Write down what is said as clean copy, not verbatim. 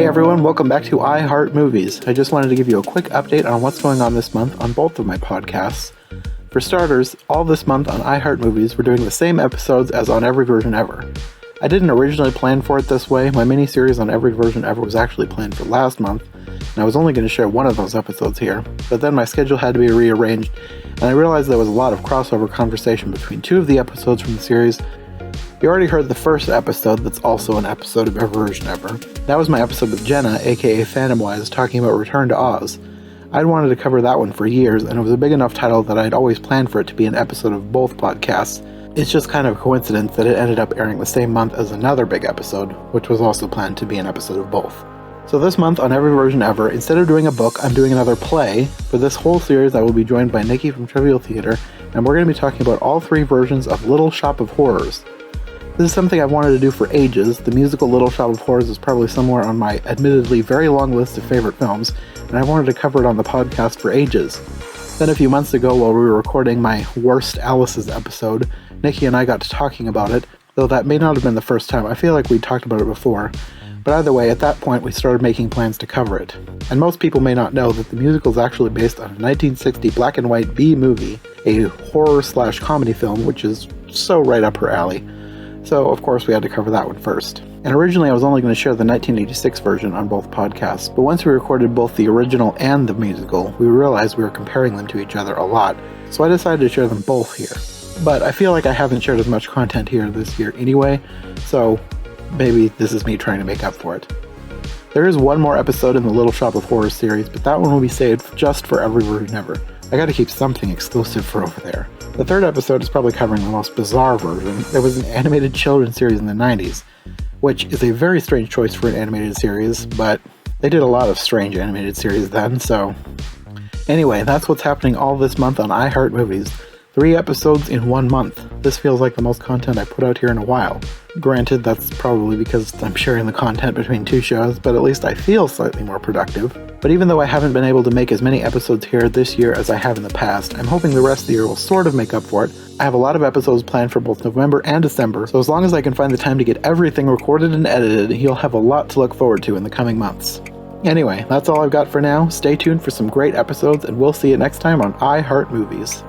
Hey everyone, welcome back to I Heart Movies. I just wanted to give you a quick update on what's going on this month on both of my podcasts. For starters, all this month on I Heart Movies, we're doing the same episodes as on Every Version Ever. I didn't originally plan for it this way. My mini-series on Every Version Ever was actually planned for last month, and I was only going to share one of those episodes here, but then my schedule had to be rearranged, and I realized there was a lot of crossover conversation between two of the episodes from the series. You already heard the first episode that's also an episode of Every Version Ever. That was my episode with Jenna, aka Phantomwise, talking about Return to Oz. I'd wanted to cover that one for years, and it was a big enough title that I'd always planned for it to be an episode of both podcasts. It's just kind of a coincidence that it ended up airing the same month as another big episode, which was also planned to be an episode of both. So this month on Every Version Ever, instead of doing a book, I'm doing another play. For this whole series, I will be joined by Nikki from Trivial Theater, and we're going to be talking about all three versions of Little Shop of Horrors. This is something I've wanted to do for ages. The musical Little Shop of Horrors is probably somewhere on my admittedly very long list of favorite films, and I wanted to cover it on the podcast for ages. Then a few months ago, while we were recording my Worst Alice's episode, Nikki and I got to talking about it, though that may not have been the first time. I feel like we'd talked about it before. But either way, at that point, we started making plans to cover it. And most people may not know that the musical is actually based on a 1960 black and white B-movie, a horror/comedy film, which is so right up her alley. So, of course, we had to cover that one first. And originally I was only going to share the 1986 version on both podcasts, but once we recorded both the original and the musical, we realized we were comparing them to each other a lot, so I decided to share them both here. But I feel like I haven't shared as much content here this year anyway, so maybe this is me trying to make up for it. There is one more episode in the Little Shop of Horrors series, but that one will be saved just for Every Version Ever. I gotta keep something exclusive for over there. The third episode is probably covering the most bizarre version. There was an animated children's series in the 90s, which is a very strange choice for an animated series, but they did a lot of strange animated series then, so... Anyway, that's what's happening all this month on I Heart Movies. 3 episodes in 1 month. This feels like the most content I put out here in a while. Granted, that's probably because I'm sharing the content between 2 shows, but at least I feel slightly more productive. But even though I haven't been able to make as many episodes here this year as I have in the past, I'm hoping the rest of the year will sort of make up for it. I have a lot of episodes planned for both November and December, so as long as I can find the time to get everything recorded and edited, you'll have a lot to look forward to in the coming months. Anyway, that's all I've got for now. Stay tuned for some great episodes, and we'll see you next time on I Heart Movies.